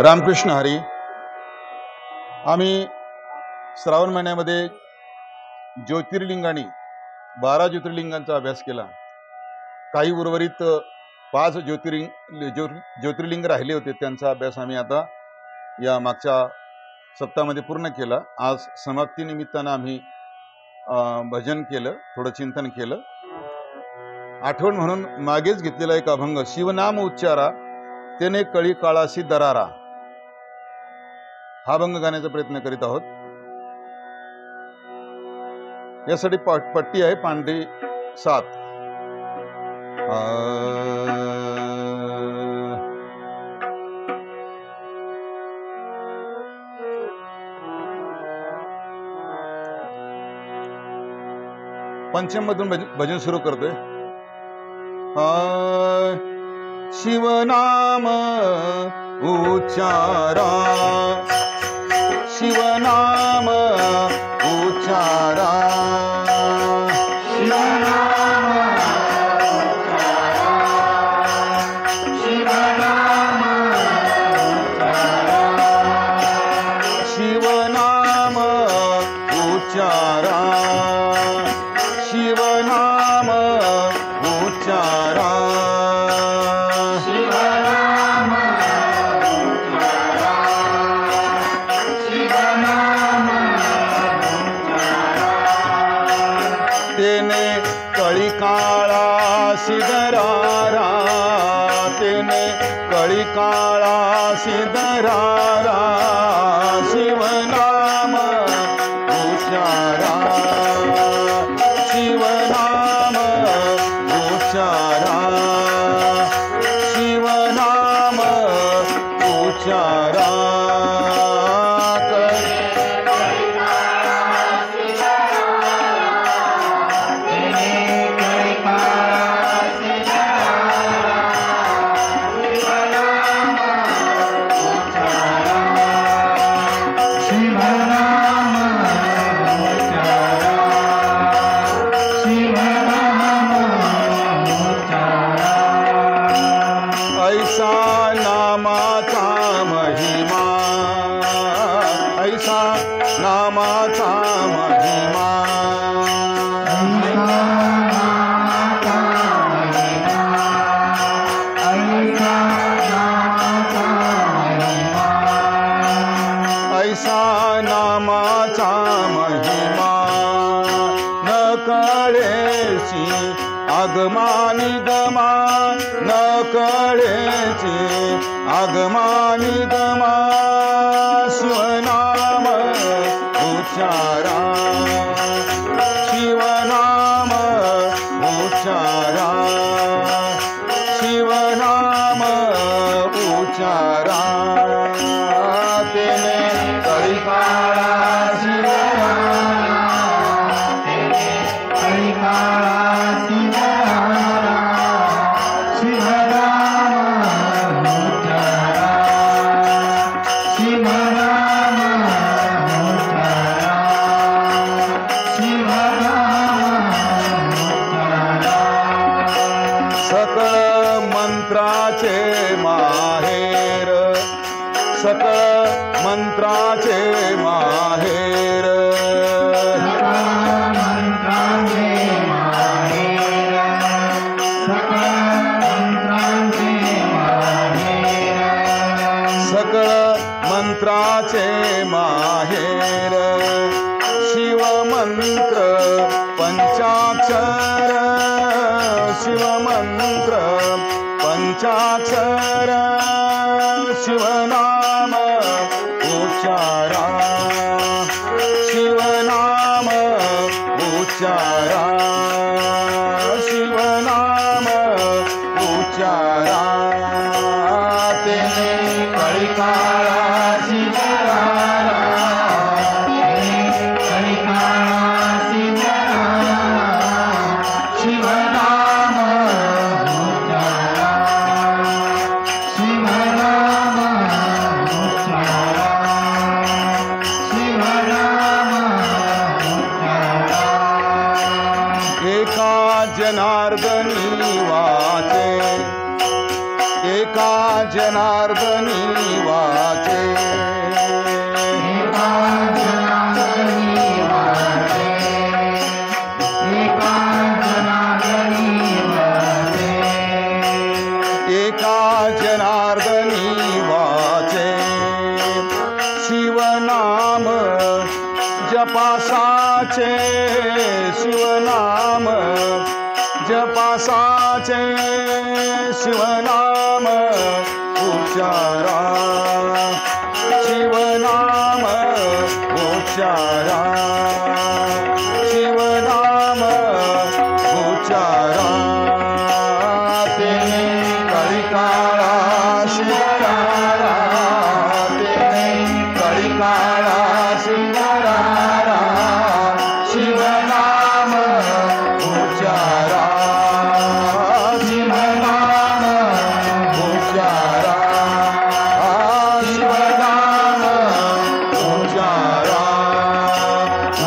रामकृष्ण हरी। आम्ही श्रावण महिन्यामध्ये ज्योतिर्लिंगांनी 12 ज्योतिर्लिंगांचा अभ्यास केला। काही उर्वरित 5 ज्योतिर्लिंग राहिले होते, त्यांचा अभ्यास आम्ही आता या मागच्या सप्ताहामध्ये पूर्ण केला। आज समाप्ती निमित्तानं आम्ही भजन केलं, थोडं चिंतन केलं। आठवण म्हणून मागेच घेतलेला एक अभंग, शिवनाम उच्चारा तेने कळी काळाशी दरारा, हा अभंग गाण्याचा प्रयत्न करीत आहोत। यासाठी पट्टी आहे पांढरी 7। पंचम मधून भजन सुरू करतोय। शिवनाम उच्चारा, शिवनाम उच्चारा, शिवनाम उच्चारा, शिवनाम उच्चारा, शिवनाम उच्चारा, शिवनाम उच्चारा, शिवनाम उच्चारा, तेने कळी काळाशी दरारा, तेने कळी काळाशी दरारा, शिवनाम उच्चारा, शिवनाम उच्चारा, शिवनाम उच्चारा, ऐसा नामाचा महिमा, ऐसा नामाचा महिमा, ऐसा नामाचा महिमा, न कळेची आगमानी गमा, न कळेची आगमानी गमा, शिवनाम उच्चारा, शिवनाम उच्चारा, शिवनाम उच्चारा, तेने कळी काळाशी दरारा, तेने कळी काळाशी दरारा, शिवनाम उच्चारा, शिवनाम उच्चारा, शिवनाम उच्चारा, सकळ मंत्राचे माहेर, सकळ मंत्राचे माहेर, सकळ मंत्राचे माहेर, शिवमंत्र पंचाक्षर, शिवमंत्र पंचाक्षर, शिवनाम उच्चारा, शिवनाम उच्चारा, शिवनाम उच्चारा, तेने कळी काळाशी दरारा, तेने कळी काळाशी दरारा, शिवनाम उच्चारा, शिवनाम उच्चारा, शिवनाम उच्चारा, एका जनार्दनी वाचे, एका जनार्दनी वाचे, शिवनाम उच्चारा शिवनाम उच्चारा शिवनाम उच्चारा तेने कलिकाळा शिवरारा तेने कलिकाळा शिवरारा शिवनाम उच्चारा शिवनाम उच्चारा शिवनाम उच्चारा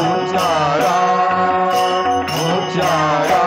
उच्चारा उच्चारा